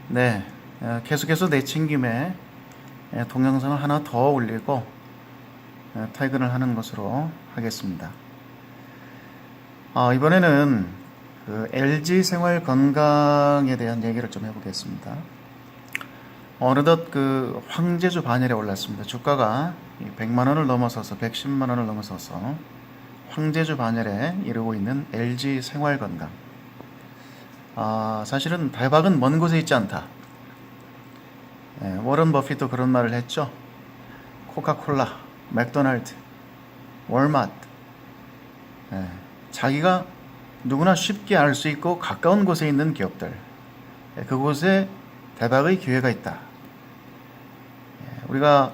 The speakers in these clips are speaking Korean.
네, 계속해서 내친 김에 동영상을 하나 더 올리고 퇴근을 하는 것으로 하겠습니다. 이번에는 그 LG 생활 건강에 대한 얘기를 좀 해보겠습니다. 어느덧 그 황제주 반열에 올랐습니다. 주가가 100만 원을 넘어서서 110만 원을 넘어서서 황제주 반열에 이르고 있는 LG 생활 건강. 사실은 대박은 먼 곳에 있지 않다. 워런 버핏도 그런 말을 했죠. 코카콜라, 맥도날드, 월마트. 자기가 누구나 쉽게 알 수 있고 가까운 곳에 있는 기업들. 그곳에 대박의 기회가 있다. 우리가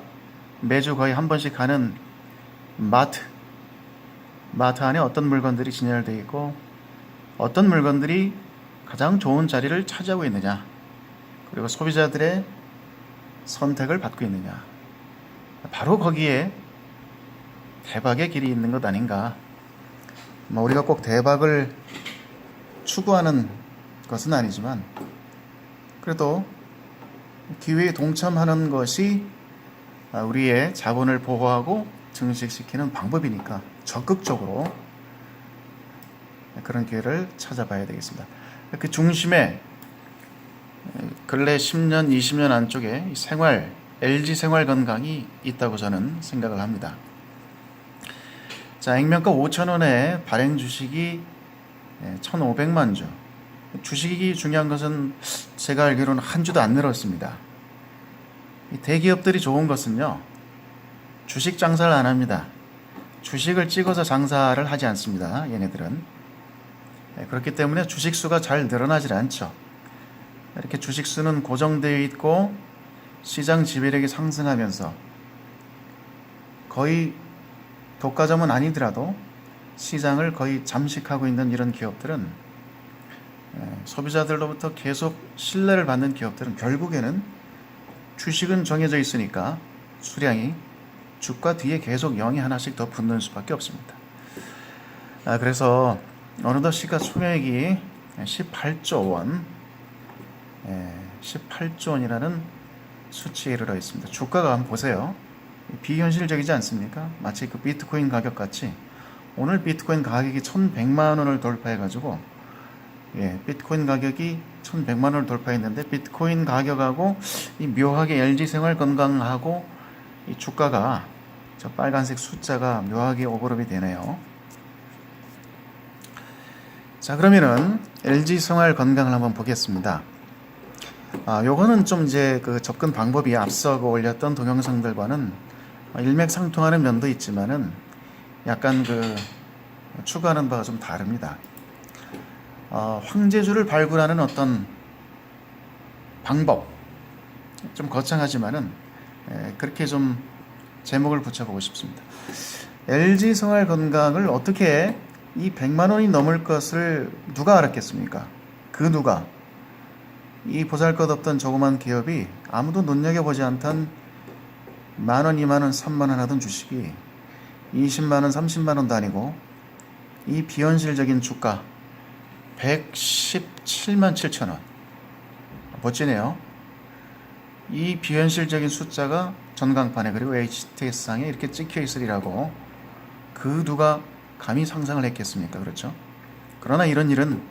매주 거의 한 번씩 가는 마트 안에 어떤 물건들이 진열되어 있고 어떤 물건들이 가장 좋은 자리를 차지하고 있느냐, 그리고 소비자들의 선택을 받고 있느냐, 바로 거기에 대박의 길이 있는 것 아닌가. 우리가 꼭 대박을 추구하는 것은 아니지만 그래도 기회에 동참하는 것이 우리의 자본을 보호하고 증식시키는 방법이니까 적극적으로 그런 기회를 찾아봐야 되겠습니다. 그 중심에 근래 10년, 20년 안쪽에 LG 생활 건강이 있다고 저는 생각을 합니다. 자, 액면가 5,000원에 발행 주식이 1,500만 주. 주식이 중요한 것은 제가 알기로는 한 주도 안 늘었습니다. 이 대기업들이 좋은 것은요, 주식 장사를 안 합니다. 주식을 찍어서 장사를 하지 않습니다. 얘네들은. 그렇기 때문에 주식수가 잘 늘어나질 않죠. 이렇게 주식수는 고정되어 있고 시장 지배력이 상승하면서 거의 독과점은 아니더라도 시장을 거의 잠식하고 있는 이런 기업들은, 소비자들로부터 계속 신뢰를 받는 기업들은 결국에는 주식은 정해져 있으니까 수량이 주가 뒤에 계속 0이 하나씩 더 붙는 수밖에 없습니다. 그래서 어느덧 시가총액이 18조 원, 18조 원이라는 수치에 이르러 있습니다. 주가가 한번 보세요. 비현실적이지 않습니까? 마치 그 비트코인 가격 같이 오늘 비트코인 가격이 1,100만 원을 돌파해가지고, 비트코인 가격이 1,100만 원을 돌파했는데 비트코인 가격하고 이 묘하게 LG 생활 건강하고 이 주가가 저 빨간색 숫자가 묘하게 오버랩이 되네요. 자, 그러면은 LG 생활 건강을 한번 보겠습니다. 요거는 좀 이제 그 접근 방법이 앞서 올렸던 동영상들과는 일맥상통하는 면도 있지만은 약간 그 추구하는 바가 좀 다릅니다. 황제주를 발굴하는 어떤 방법, 좀 거창하지만은 그렇게 좀 제목을 붙여보고 싶습니다. LG 생활 건강을 어떻게 이 100만 원이 넘을 것을 누가 알았겠습니까? 그 누가, 이 보잘것없던 조그만 기업이 아무도 눈여겨보지 않던 만원, 2만원, 3만원 하던 주식이 20만원, 30만원도 아니고 이 비현실적인 주가 117만 7천원. 멋지네요. 이 비현실적인 숫자가 전광판에 그리고 HTS상에 이렇게 찍혀 있으리라고 그 누가 감히 상상을 했겠습니까? 그렇죠? 그러나 이런 일은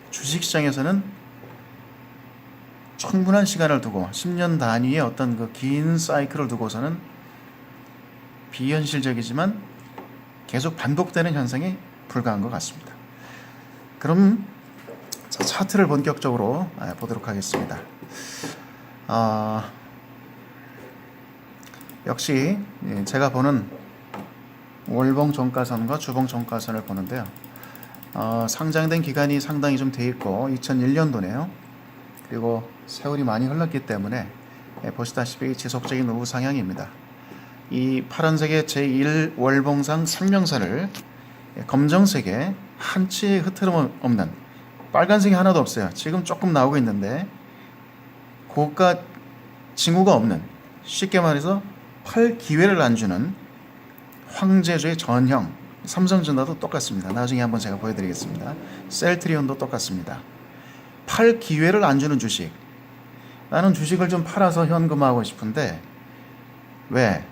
주식시장에서는 충분한 시간을 두고 10년 단위의 어떤 그 긴 사이클을 두고서는 비현실적이지만 계속 반복되는 현상에 불과한 것 같습니다. 그럼 차트를 본격적으로 보도록 하겠습니다. 역시 제가 보는 월봉 종가선과 주봉 종가선을 보는데요. 상장된 기간이 상당히 좀 돼 있고 2001년도네요. 그리고 세월이 많이 흘렀기 때문에 보시다시피 지속적인 우상향입니다. 이 파란색의 제1 월봉상 생명선을 검정색에 한치의 흐트럼 없는, 빨간색이 하나도 없어요. 지금 조금 나오고 있는데 고가 징후가 없는, 쉽게 말해서 팔 기회를 안 주는 황제주의 전형, 삼성전자도 똑같습니다. 나중에 한번 제가 보여드리겠습니다. 셀트리온도 똑같습니다. 팔 기회를 안 주는 주식. 나는 주식을 좀 팔아서 현금화하고 싶은데 왜?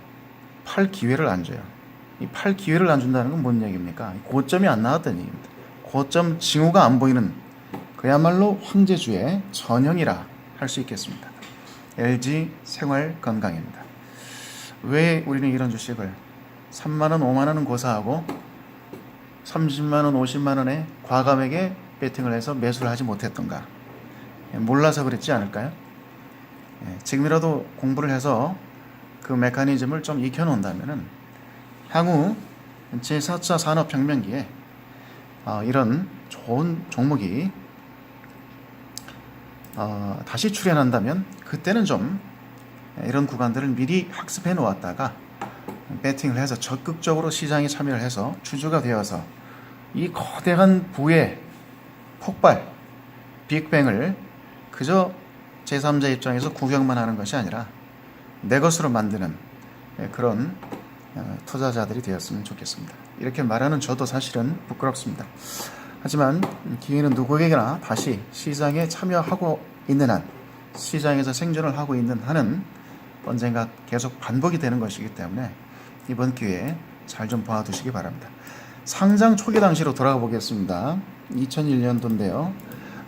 팔 기회를 안 줘요. 이 팔 기회를 안 준다는 건 뭔 얘기입니까? 고점이 안 나왔다는 얘기입니다. 고점 징후가 안 보이는 그야말로 황제주의 전형이라 할 수 있겠습니다. LG 생활건강입니다. 왜 우리는 이런 주식을 3만원, 5만원은 고사하고 30만원, 50만원에 과감하게 베팅을 해서 매수를 하지 못했던가? 몰라서 그랬지 않을까요? 지금이라도 공부를 해서 그 메커니즘을 좀 익혀놓는다면 향후 제4차 산업혁명기에 이런 좋은 종목이 다시 출현한다면 그때는 좀 이런 구간들을 미리 학습해 놓았다가 배팅을 해서 적극적으로 시장에 참여를 해서 주주가 되어서 이 거대한 부의 폭발, 빅뱅을 그저 제3자 입장에서 구경만 하는 것이 아니라 내 것으로 만드는 그런 투자자들이 되었으면 좋겠습니다. 이렇게 말하는 저도 사실은 부끄럽습니다. 하지만 기회는 누구에게나 다시 시장에 참여하고 있는 한, 시장에서 생존을 하고 있는 한은 언젠가 계속 반복이 되는 것이기 때문에 이번 기회에 잘 좀 봐두시기 바랍니다. 상장 초기 당시로 돌아가 보겠습니다. 2001년도인데요.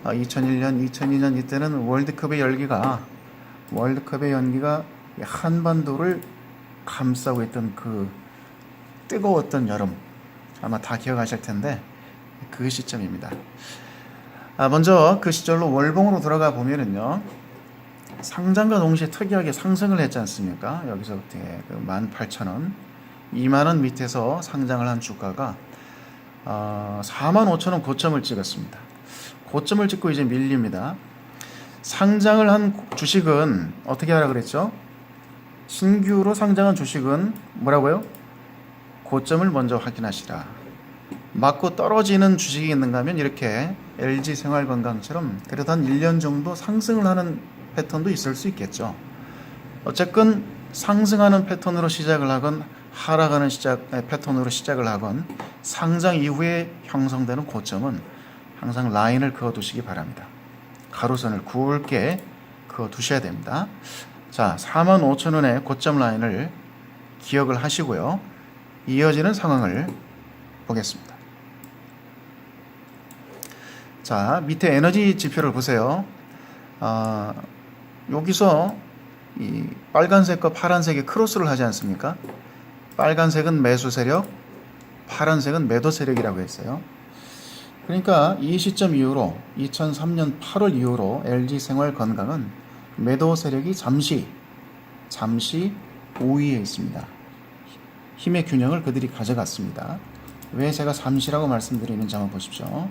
2001년, 2002년 이때는 월드컵의 연기가 한반도를 감싸고 있던 그 뜨거웠던 여름, 아마 다 기억하실 텐데 그 시점입니다. 먼저 그 시절로 월봉으로 돌아가 보면은요, 상장과 동시에 특이하게 상승을 했지 않습니까? 여기서부터 18,000원, 2만원 밑에서 상장을 한 주가가 45,000원 고점을 찍었습니다. 고점을 찍고 이제 밀립니다. 상장을 한 주식은 어떻게 하라 그랬죠? 신규로 상장한 주식은 뭐라고요? 고점을 먼저 확인하시라. 맞고 떨어지는 주식이 있는가 하면 이렇게 LG 생활건강처럼 그래도 한 1년 정도 상승을 하는 패턴도 있을 수 있겠죠. 어쨌건 상승하는 패턴으로 시작을 하건 하락하는 패턴으로 시작을 하건 상장 이후에 형성되는 고점은 항상 라인을 그어두시기 바랍니다. 가로선을 굵게 그어두셔야 됩니다. 자, 45,000원의 고점 라인을 기억을 하시고요. 이어지는 상황을 보겠습니다. 자, 밑에 에너지 지표를 보세요. 여기서 이 빨간색과 파란색의 크로스를 하지 않습니까? 빨간색은 매수 세력, 파란색은 매도 세력이라고 했어요. 그러니까 이 시점 이후로 2003년 8월 이후로 LG 생활건강은 매도 세력이 잠시 우위에 있습니다. 힘의 균형을 그들이 가져갔습니다. 왜 제가 잠시라고 말씀드리는지 한번 보십시오.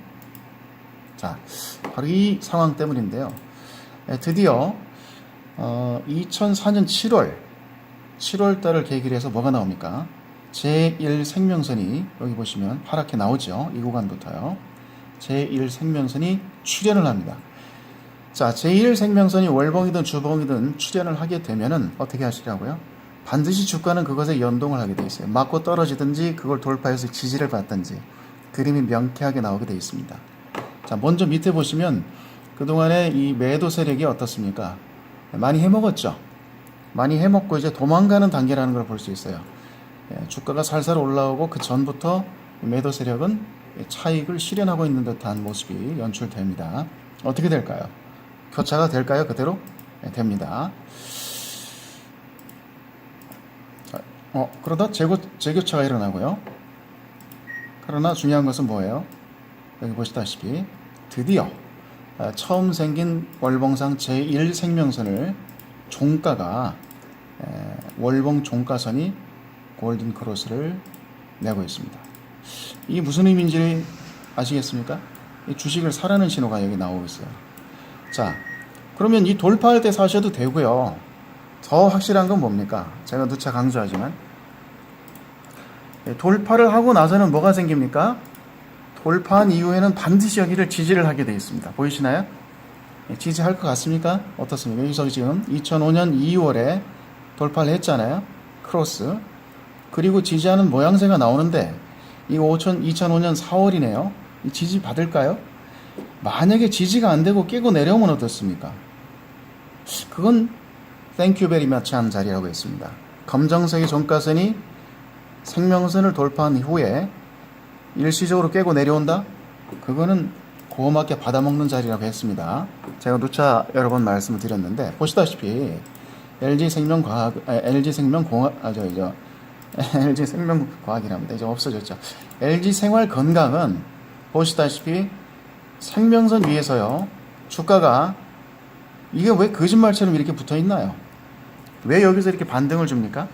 자, 바로 이 상황 때문인데요. 드디어 2004년 7월 달을 계기로 해서 뭐가 나옵니까? 제1생명선이 여기 보시면 파랗게 나오죠. 이 구간부터요. 제1생명선이 출현을 합니다. 자, 제1생명선이 월봉이든 주봉이든 출현을 하게 되면은 어떻게 하시라고요? 반드시 주가는 그것에 연동을 하게 되어 있어요. 맞고 떨어지든지 그걸 돌파해서 지지를 받든지 그림이 명쾌하게 나오게 되어 있습니다. 자, 먼저 밑에 보시면 그동안에 이 매도 세력이 어떻습니까? 많이 해먹었죠. 많이 해먹고 이제 도망가는 단계라는 걸 볼 수 있어요. 주가가 살살 올라오고 그 전부터 매도 세력은 차익을 실현하고 있는 듯한 모습이 연출됩니다. 어떻게 될까요? 교차가 될까요? 그대로? 됩니다. 자, 그러다 재교차가 일어나고요. 그러나 중요한 것은 뭐예요? 여기 보시다시피 드디어 처음 생긴 월봉상 제1생명선을 종가가 월봉 종가선이 골든 크로스를 내고 있습니다. 이게 무슨 의미인지 아시겠습니까? 이 주식을 사라는 신호가 여기 나오고 있어요. 자, 그러면 이 돌파할 때 사셔도 되고요. 더 확실한 건 뭡니까? 제가 누차 강조하지만 돌파를 하고 나서는 뭐가 생깁니까? 돌파한 이후에는 반드시 여기를 지지를 하게 되어 있습니다. 보이시나요? 지지할 것 같습니까? 어떻습니까? 여기서 지금 2005년 2월에 돌파를 했잖아요. 크로스. 그리고 지지하는 모양새가 나오는데 이거 2005년 4월이네요. 이 지지 받을까요? 만약에 지지가 안 되고 깨고 내려오면 어떻습니까? 그건 땡큐 베리 마치한 자리라고 했습니다. 검정색의 종가선이 생명선을 돌파한 이후에 일시적으로 깨고 내려온다? 그거는 고맙게 받아먹는 자리라고 했습니다. 제가 누차 여러 번 말씀을 드렸는데 보시다시피 LG생명과학이랍니다. 이제 없어졌죠. LG생활건강은 보시다시피 생명선 위에서요, 주가가 이게 왜 거짓말처럼 이렇게 붙어 있나요? 왜 여기서 이렇게 반등을 줍니까?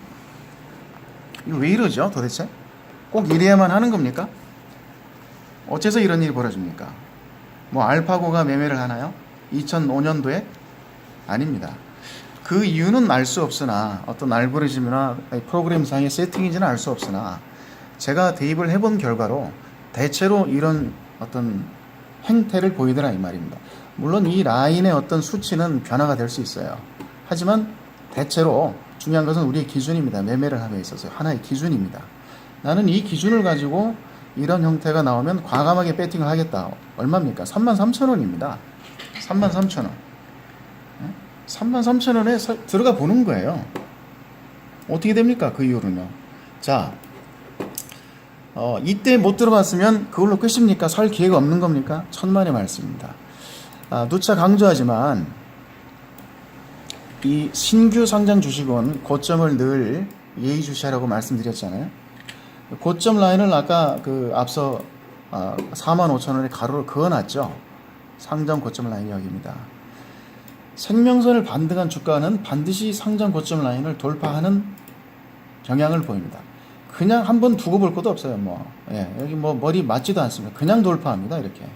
이거 왜 이러죠 도대체? 꼭 이래야만 하는 겁니까? 어째서 이런 일이 벌어집니까? 뭐 알파고가 매매를 하나요? 2005년도에? 아닙니다. 그 이유는 알 수 없으나 어떤 알고리즘이나 프로그램상의 세팅인지는 알 수 없으나 제가 대입을 해본 결과로 대체로 이런 어떤 행태를 보이더라 이 말입니다. 물론 이 라인의 어떤 수치는 변화가 될 수 있어요. 하지만 대체로 중요한 것은 우리의 기준입니다. 매매를 함에 있어서 하나의 기준입니다. 나는 이 기준을 가지고 이런 형태가 나오면 과감하게 배팅을 하겠다. 얼마입니까? 33,000원입니다. 33,000원. 33,000원에 들어가 보는 거예요. 어떻게 됩니까? 그 이후로는요. 자, 이때 못 들어봤으면 그걸로 끝입니까? 살 기회가 없는 겁니까? 천만의 말씀입니다. 누차 강조하지만 이 신규 상장 주식은 고점을 늘 예의주시하라고 말씀드렸잖아요. 고점 라인을 아까 앞서 45,000원에 가로를 그어놨죠. 상장 고점 라인이 여기입니다. 생명선을 반등한 주가는 반드시 상장 고점 라인을 돌파하는 경향을 보입니다. 그냥 한번 두고 볼 것도 없어요. 여기 머리 맞지도 않습니다. 그냥 돌파합니다. 이렇게.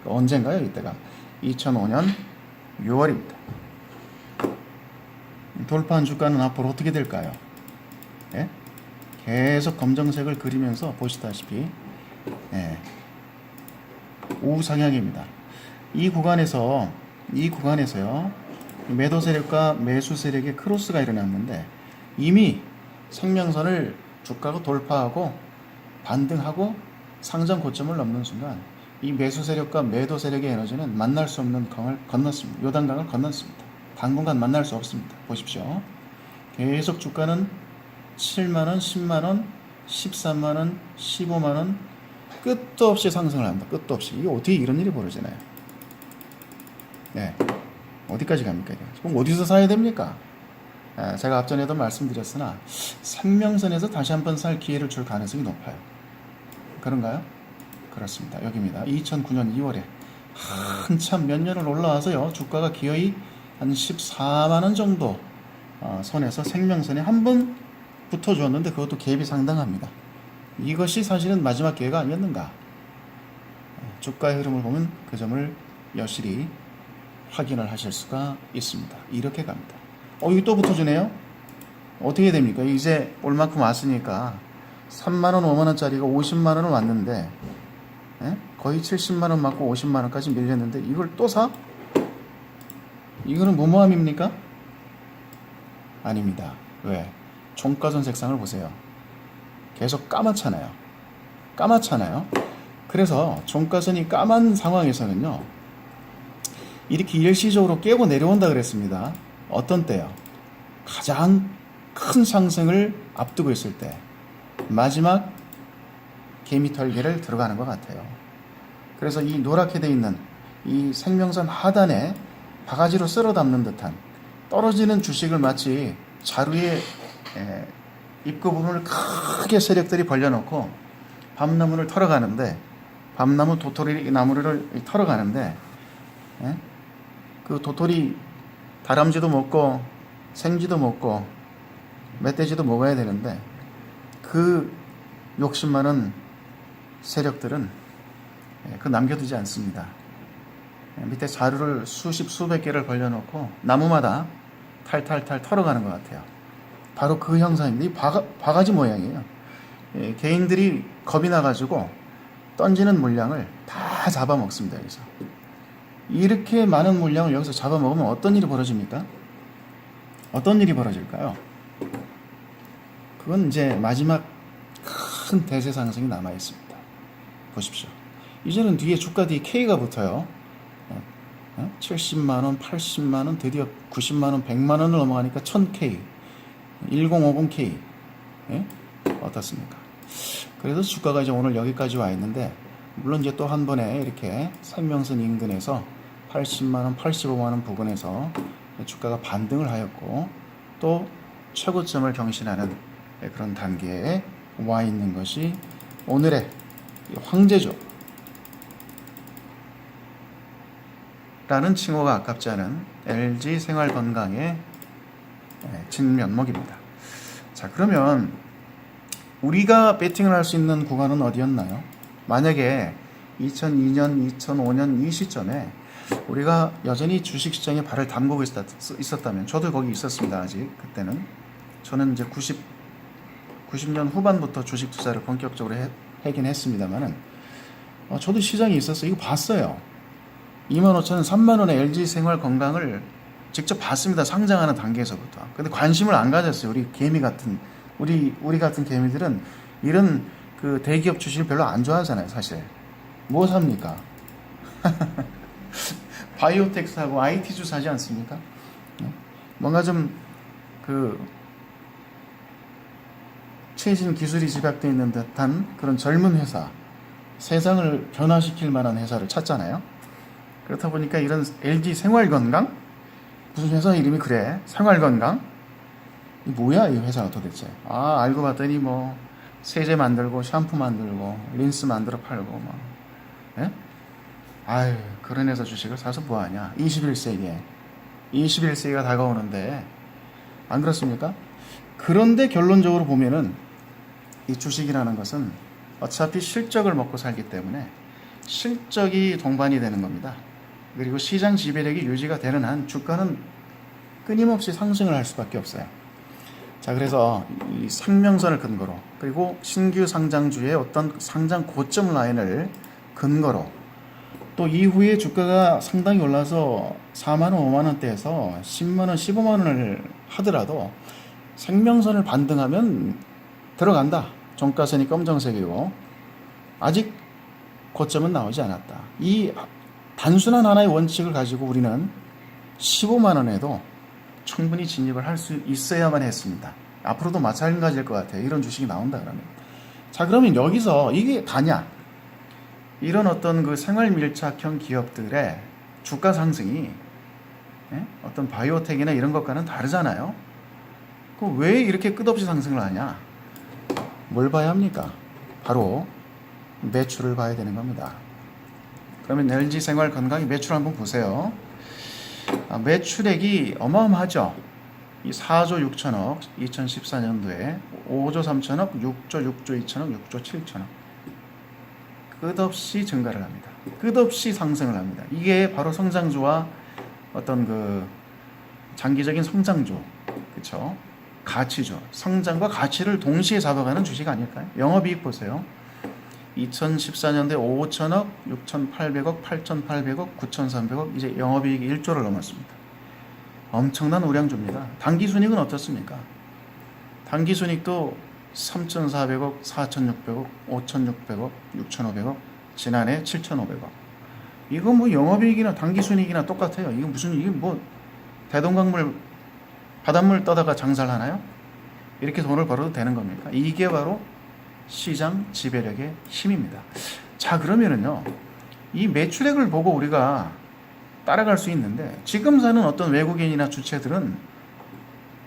언젠가요? 이때가 2005년 6월입니다. 돌파한 주가는 앞으로 어떻게 될까요? 예? 계속 검정색을 그리면서 보시다시피 우상향입니다. 이 구간에서요, 매도 세력과 매수 세력의 크로스가 일어났는데 이미 생명선을 주가가 돌파하고 반등하고 상장 고점을 넘는 순간 이 매수 세력과 매도 세력의 에너지는 만날 수 없는 강을 건넜습니다. 요단강을 건넜습니다. 당분간 만날 수 없습니다. 보십시오. 계속 주가는 7만원, 10만원, 13만원, 15만원 끝도 없이 상승을 합니다. 끝도 없이. 이게 어떻게 이런 일이 벌어지나요? 네. 어디까지 갑니까? 그럼 어디서 사야 됩니까? 제가 앞전에도 말씀드렸으나 생명선에서 다시 한번 살 기회를 줄 가능성이 높아요. 그런가요? 그렇습니다. 여기입니다. 2009년 2월에 한참 몇 년을 올라와서요, 주가가 기어이 한 14만원 정도 선에서 생명선에 한 번 붙어주었는데 그것도 갭이 상당합니다. 이것이 사실은 마지막 기회가 아니었는가? 주가의 흐름을 보면 그 점을 여실히 확인을 하실 수가 있습니다. 이렇게 갑니다. 여기 또 붙어주네요. 어떻게 됩니까? 이제 올만큼 왔으니까 3만원, 5만원짜리가 50만원은 왔는데 거의 70만원 맞고 50만원까지 밀렸는데 이걸 또 사? 이거는 무모함입니까? 아닙니다. 왜? 종가선 색상을 보세요. 계속 까맣잖아요. 그래서 종가선이 까만 상황에서는요, 이렇게 일시적으로 깨고 내려온다 그랬습니다. 어떤 때요? 가장 큰 상승을 앞두고 있을 때 마지막 개미털기를 들어가는 것 같아요. 그래서 이 노랗게 돼 있는 이 생명선 하단에 바가지로 쓸어 담는 듯한 떨어지는 주식을 마치 자루의 입구 부분을 크게 세력들이 벌려놓고 밤나무를 털어가는데, 밤나무 도토리 나무를 털어가는데 그 도토리 다람쥐도 먹고 생쥐도 먹고 멧돼지도 먹어야 되는데 그 욕심 많은 세력들은 그 남겨두지 않습니다. 밑에 자루를 수백 개를 벌려놓고 나무마다 탈탈탈 털어가는 것 같아요. 바로 그 형상입니다. 이 바가지 모양이에요. 개인들이 겁이 나가지고 던지는 물량을 다 잡아먹습니다. 여기서 이렇게 많은 물량을 여기서 잡아먹으면 어떤 일이 벌어집니까? 어떤 일이 벌어질까요? 그건 이제 마지막 큰 대세 상승이 남아 있습니다. 보십시오. 이제는 뒤에 주가 뒤에 K가 붙어요. 70만 원, 80만 원, 드디어 90만 원, 100만 원을 넘어가니까 1000K, 1050K. 예? 어떻습니까? 그래서 주가가 이제 오늘 여기까지 와 있는데, 물론 이제 또 한 번에 이렇게 생명선 인근에서 80만 원, 85만 원 부근에서 주가가 반등을 하였고, 또 최고점을 경신하는 그런 단계에 와 있는 것이 오늘의 황제죠 라는 칭호가 아깝지 않은 LG 생활건강의 진면목입니다. 자, 그러면 우리가 베팅을 할 수 있는 구간은 어디였나요? 만약에 2002년, 2005년 이 시점에 우리가 여전히 주식시장에 발을 담그고 있었다면, 저도 거기 있었습니다. 아직 그때는 저는 이제 90년 후반부터 주식 투자를 본격적으로 하긴 했습니다만은, 저도 시장에 있었어요. 이거 봤어요. 25,000원, 3만원의 LG생활건강을 직접 봤습니다. 상장하는 단계에서부터. 근데 관심을 안 가졌어요. 우리 개미 같은, 우리 같은 개미들은 이런 그 대기업 주식을 별로 안 좋아하잖아요, 사실. 뭐 삽니까? 바이오텍 사고 IT주 사지 않습니까? 뭔가 좀 그 최신 기술이 집약되어 있는 듯한 그런 젊은 회사, 세상을 변화시킬 만한 회사를 찾잖아요. 그렇다 보니까 이런 LG 생활건강? 무슨 회사 이름이 그래? 생활건강? 이 뭐야 이 회사가 도대체? 아, 알고 봤더니 뭐 세제 만들고 샴푸 만들고 린스 만들어 팔고 뭐. 예? 아유, 그런 회사 주식을 사서 뭐하냐? 21세기가 다가오는데 안 그렇습니까? 그런데 결론적으로 보면은 이 주식이라는 것은 어차피 실적을 먹고 살기 때문에 실적이 동반이 되는 겁니다. 그리고 시장 지배력이 유지가 되는 한 주가는 끊임없이 상승을 할 수밖에 없어요. 자, 그래서 이 상명선을 근거로, 그리고 신규 상장주의 어떤 상장 고점 라인을 근거로, 또 이후에 주가가 상당히 올라서 4만원, 5만원대에서 10만원, 15만원을 하더라도 생명선을 반등하면 들어간다. 종가선이 검정색이고 아직 고점은 나오지 않았다. 이 단순한 하나의 원칙을 가지고 우리는 15만원에도 충분히 진입을 할 수 있어야만 했습니다. 앞으로도 마찬가지일 것 같아요. 이런 주식이 나온다 그러면. 자, 그러면 여기서 이게 다냐? 이런 어떤 그 생활 밀착형 기업들의 주가 상승이 어떤 바이오텍이나 이런 것과는 다르잖아요. 그럼 왜 이렇게 끝없이 상승을 하냐? 뭘 봐야 합니까? 바로 매출을 봐야 되는 겁니다. 그러면 LG 생활 건강이 매출 한번 보세요. 매출액이 어마어마하죠. 이 4조 6천억 2014년도에 5조 3천억, 6조 2천억, 6조 7천억. 끝없이 증가를 합니다. 끝없이 상승을 합니다. 이게 바로 성장주와 어떤 그 장기적인 성장주, 그렇죠? 가치죠. 성장과 가치를 동시에 잡아가는 주식 아닐까요? 영업이익 보세요. 2014년도에 5천억, 6,800억, 8,800억, 9,300억, 이제 영업이익이 1조를 넘었습니다. 엄청난 우량주입니다. 당기순이익은 어떻습니까? 당기순이익도 3,400억, 4,600억, 5,600억, 6,500억, 지난해 7,500억. 이거 뭐 영업이익이나 당기순이익이나 똑같아요. 이게 뭐 대동강물 바닷물 떠다가 장사를 하나요? 이렇게 돈을 벌어도 되는 겁니까? 이게 바로 시장 지배력의 힘입니다. 자, 그러면은요, 이 매출액을 보고 우리가 따라갈 수 있는데, 지금 사는 어떤 외국인이나 주체들은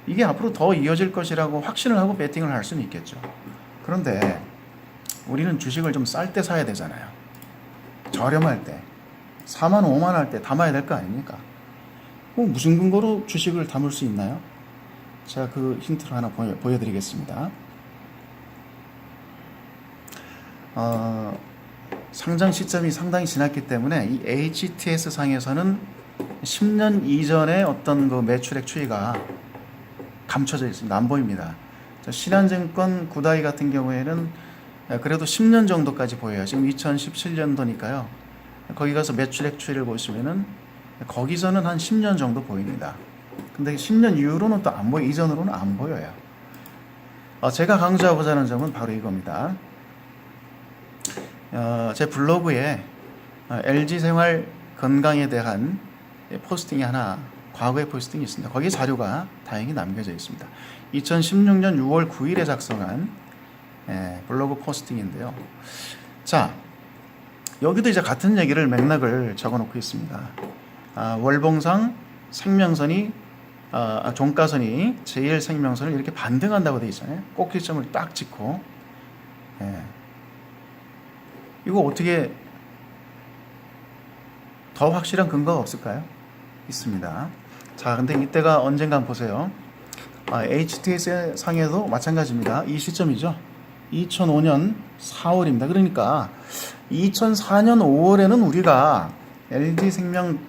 이게 앞으로 더 이어질 것이라고 확신을 하고 베팅을 할 수는 있겠죠. 그런데 우리는 주식을 좀 쌀 때 사야 되잖아요. 저렴할 때, 4만 원, 5만 원 할 때 담아야 될 거 아닙니까? 무슨 근거로 주식을 담을 수 있나요? 제가 그 힌트를 하나 보여드리겠습니다. 상장 시점이 상당히 지났기 때문에 이 HTS 상에서는 10년 이전의 어떤 그 매출액 추이가 감춰져 있습니다. 안 보입니다. 신한증권 구다이 같은 경우에는 그래도 10년 정도까지 보여요. 지금 2017년도니까요. 거기 가서 매출액 추이를 보시면은 거기서는 한 10년 정도 보입니다. 근데 10년 이후로는 또 안 보여, 이전으로는 안 보여요. 제가 강조하고자 하는 점은 바로 이겁니다. 제 블로그에 LG 생활 건강에 대한 포스팅이 하나, 과거의 포스팅이 있습니다. 거기에 자료가 다행히 남겨져 있습니다. 2016년 6월 9일에 작성한 블로그 포스팅인데요. 자, 여기도 이제 같은 얘기를 맥락을 적어 놓고 있습니다. 월봉상 생명선이 종가선이 제1생명선을 이렇게 반등한다고 되어 있잖아요. 꼭지점을 딱 찍고. 이거 어떻게 더 확실한 근거가 없을까요? 있습니다. 자, 근데 이때가 언젠가 보세요. HTS 상에도 마찬가지입니다. 이 시점이죠. 2005년 4월입니다. 그러니까 2004년 5월에는 우리가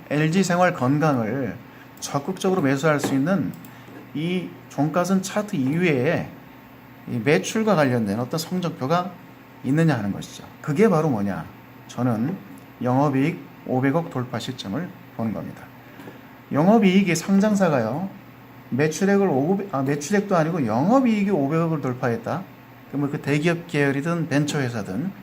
LG생활 건강을 적극적으로 매수할 수 있는 이 종가선 차트 이외에 이 매출과 관련된 어떤 성적표가 있느냐 하는 것이죠. 그게 바로 뭐냐? 저는 영업이익 500억 돌파 시점을 보는 겁니다. 영업이익이 상장사가요, 매출액도 아니고 영업이익이 500억을 돌파했다. 그 대기업 계열이든 벤처회사든,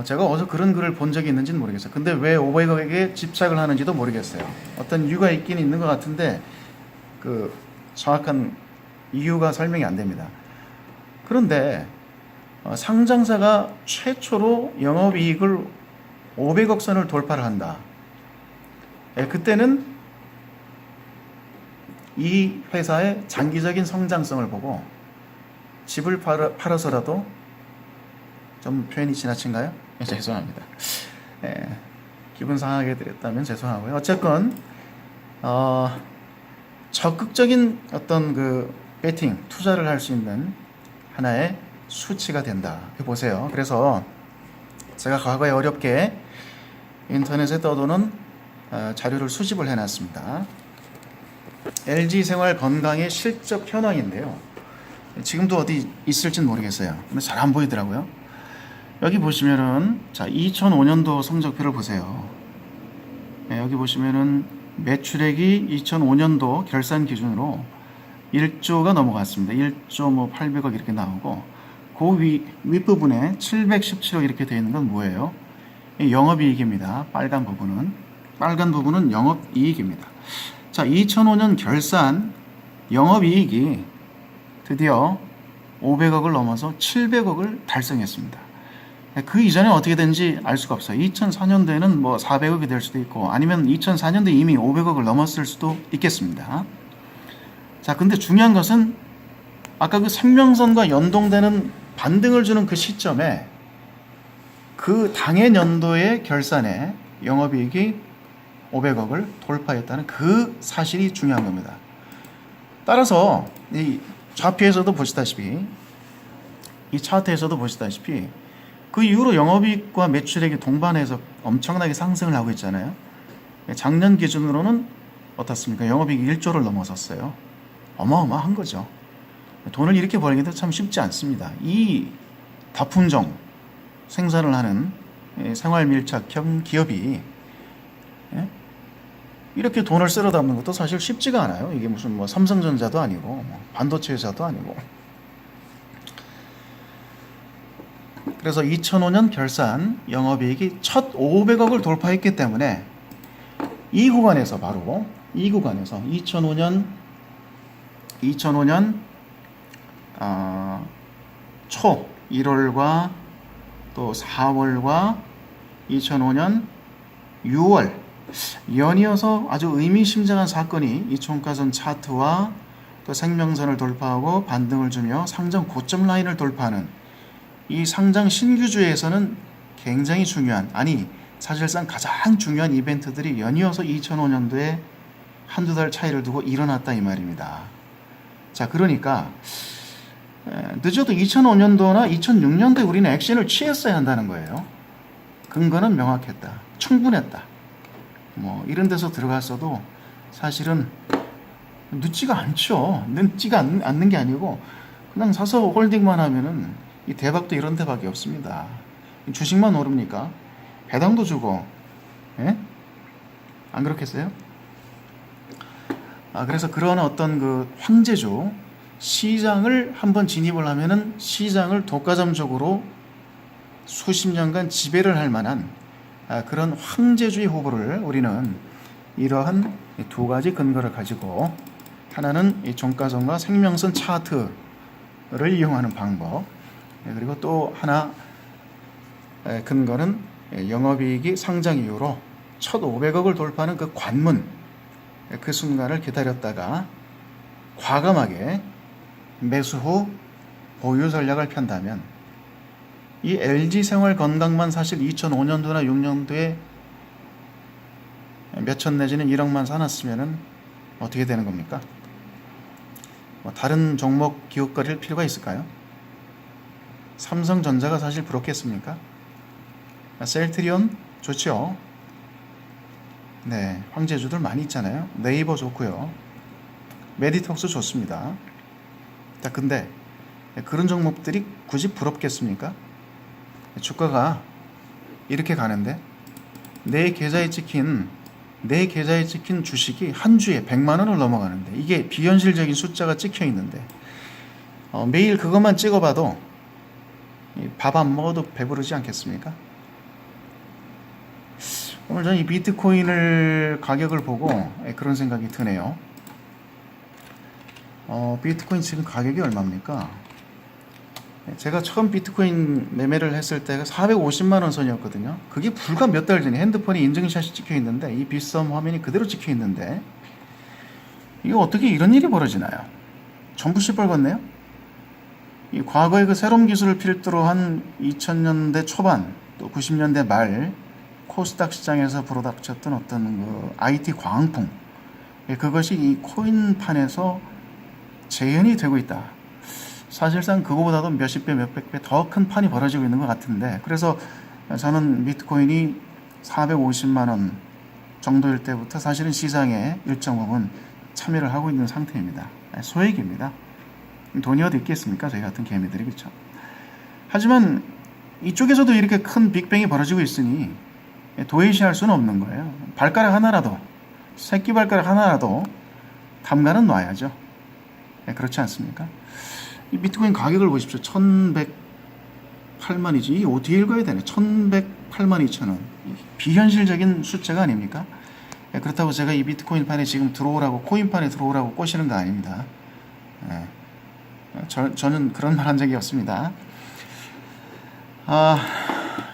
제가 어디서 그런 글을 본 적이 있는지는 모르겠어요. 근데 왜 500억에게 집착을 하는지도 모르겠어요. 어떤 이유가 있긴 있는 것 같은데, 그 정확한 이유가 설명이 안 됩니다. 그런데 상장사가 최초로 영업이익을 500억 선을 돌파를 한다. 그때는 이 회사의 장기적인 성장성을 보고 집을 팔아서라도, 좀 표현이 지나친가요? 죄송합니다. 기분 상하게 드렸다면 죄송하고요. 어쨌건 적극적인 어떤 그 베팅, 투자를 할 수 있는 하나의 수치가 된다. 보세요. 그래서 제가 과거에 어렵게 인터넷에 떠도는 자료를 수집을 해놨습니다. LG생활 건강의 실적 현황인데요. 지금도 어디 있을지는 모르겠어요. 근데 잘 안 보이더라고요. 여기 보시면은, 자, 2005년도 성적표를 보세요. 여기 보시면은 매출액이 2005년도 결산 기준으로 1조가 넘어갔습니다. 1조 800억 이렇게 나오고, 그 윗부분에 717억 이렇게 되어 있는 건 뭐예요? 영업이익입니다. 빨간 부분은 영업이익입니다. 자, 2005년 결산 영업이익이 드디어 500억을 넘어서 700억을 달성했습니다. 그 이전에 어떻게 된지 알 수가 없어요. 2004년도에는 400억이 될 수도 있고, 아니면 2004년도에 이미 500억을 넘었을 수도 있겠습니다. 자, 근데 중요한 것은 아까 그 생명선과 연동되는 반등을 주는 그 시점에 그 당해 연도의 결산에 영업이익이 500억을 돌파했다는 그 사실이 중요한 겁니다. 따라서 이 좌표에서도 보시다시피, 이 차트에서도 보시다시피, 그 이후로 영업이익과 매출액이 동반해서 엄청나게 상승을 하고 있잖아요. 작년 기준으로는 어떻습니까? 영업이익이 1조를 넘어섰어요. 어마어마한 거죠. 돈을 이렇게 벌기도 참 쉽지 않습니다. 이 다품종 생산을 하는 생활밀착형 기업이 이렇게 돈을 쓸어 담는 것도 사실 쉽지가 않아요. 이게 무슨 삼성전자도 아니고 반도체 회사도 아니고. 그래서 2005년 결산 영업이익이 첫 500억을 돌파했기 때문에 이 구간에서 2005년 초 1월과 또 4월과 2005년 6월 연이어서 아주 의미심장한 사건이 이 종가선 차트와 또 생명선을 돌파하고 반등을 주며 상장 고점 라인을 돌파하는 이 상장 신규주에서는 굉장히 중요한, 아니 사실상 가장 중요한 이벤트들이 연이어서 2005년도에 한두 달 차이를 두고 일어났다 이 말입니다. 자, 그러니까 늦어도 2005년도나 2006년도에 우리는 액션을 취했어야 한다는 거예요. 근거는 명확했다. 충분했다. 이런 데서 들어갔어도 사실은 늦지가 않죠. 늦지가 않는 게 아니고 그냥 사서 홀딩만 하면은 이 대박도 이런 대박이 없습니다. 주식만 오릅니까? 배당도 주고, 안 그렇겠어요? 그래서 그런 어떤 그 황제주 시장을 한번 진입을 하면은 시장을 독과점적으로 수십 년간 지배를 할 만한 그런 황제주의 후보를 우리는 이러한 두 가지 근거를 가지고 하나는 이 종가선과 생명선 차트를 이용하는 방법, 그리고 또 하나 근거는 영업이익이 상장 이후로 첫 500억을 돌파하는 그 관문, 그 순간을 기다렸다가 과감하게 매수 후 보유 전략을 편다면 이 LG생활건강만 사실 2005년도나 6년도에 몇천 내지는 1억만 사놨으면 어떻게 되는 겁니까? 다른 종목 기웃거릴 필요가 있을까요? 삼성전자가 사실 부럽겠습니까? 셀트리온 좋죠. 네, 황제주들 많이 있잖아요. 네이버 좋고요. 메디톡스 좋습니다. 자, 근데 그런 종목들이 굳이 부럽겠습니까? 주가가 이렇게 가는데 내 계좌에 찍힌 주식이 한 주에 100만 원을 넘어가는데, 이게 비현실적인 숫자가 찍혀 있는데 매일 그것만 찍어봐도 밥 안 먹어도 배부르지 않겠습니까? 오늘 저는 이 비트코인을 가격을 보고 그런 생각이 드네요. 비트코인 지금 가격이 얼마입니까? 제가 처음 비트코인 매매를 했을 때가 450만 원 선이었거든요. 그게 불과 몇 달 전에 핸드폰에 인증샷이 찍혀 있는데, 이 빗썸 화면이 그대로 찍혀 있는데, 이거 어떻게 이런 일이 벌어지나요? 전부 시뻘겋네요. 이 과거의 그 새로운 기술을 필두로 한 2000년대 초반 또 90년대 말 코스닥 시장에서 불어닥쳤던 어떤 그 IT 광풍, 그것이 이 코인판에서 재현이 되고 있다. 사실상 그거보다도 몇십 배, 몇백 배 더 큰 판이 벌어지고 있는 것 같은데, 그래서 저는 비트코인이 450만 원 정도일 때부터 사실은 시장에 일정 부분 참여를 하고 있는 상태입니다. 소액입니다. 돈이 어디 있겠습니까? 저희 같은 개미들이, 그렇죠? 하지만 이쪽에서도 이렇게 큰 빅뱅이 벌어지고 있으니 도외시할 수는 없는 거예요. 발가락 하나라도, 새끼 발가락 하나라도 담가는 놔야죠. 그렇지 않습니까? 이 비트코인 가격을 보십시오. 1108만이지. 이게 어떻게 읽어야 되나? 1108만 2천원. 비현실적인 숫자가 아닙니까? 그렇다고 제가 이 비트코인 판에 지금 들어오라고, 코인판에 들어오라고 꼬시는 거 아닙니다. 저는 그런 말 한 적이 없습니다.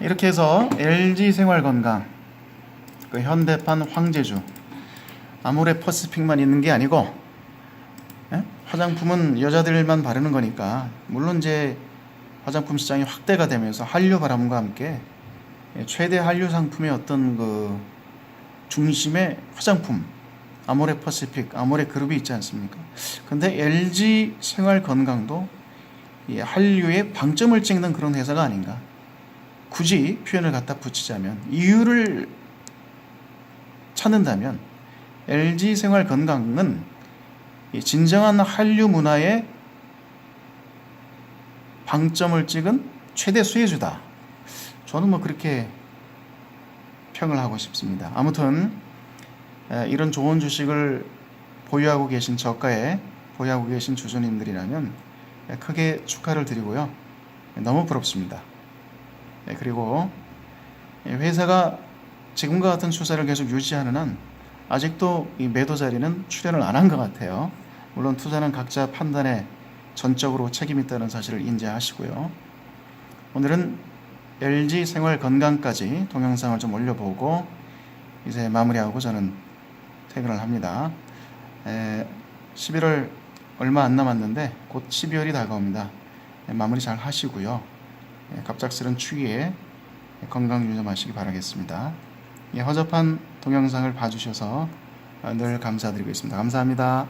이렇게 해서 LG생활건강, 그 현대판 황제주, 아모레퍼시픽만 있는 게 아니고, 화장품은 여자들만 바르는 거니까, 물론 이제 화장품 시장이 확대가 되면서 한류 바람과 함께 최대 한류 상품의 어떤 그 중심의 화장품, 아모레퍼시픽, 아모레그룹이 있지 않습니까? 근데 LG생활건강도 이 한류의 방점을 찍는 그런 회사가 아닌가. 굳이 표현을 갖다 붙이자면, 이유를 찾는다면 LG생활건강은 진정한 한류 문화의 방점을 찍은 최대 수혜주다. 저는 뭐 그렇게 평을 하고 싶습니다. 아무튼 이런 좋은 주식을 보유하고 계신, 저가에 보유하고 계신 주주님들이라면 크게 축하를 드리고요. 너무 부럽습니다. 그리고 회사가 지금과 같은 추세를 계속 유지하는 한 아직도 이 매도 자리는 출현을 안 한 것 같아요. 물론 투자는 각자 판단에 전적으로 책임이 있다는 사실을 인지하시고요. 오늘은 LG생활건강까지 동영상을 좀 올려보고 이제 마무리하고 저는 퇴근을 합니다. 11월 얼마 안 남았는데 곧 12월이 다가옵니다. 마무리 잘 하시고요. 갑작스런 추위에 건강 유념하시기 바라겠습니다. 허접한 동영상을 봐주셔서 늘 감사드리고 있습니다. 감사합니다.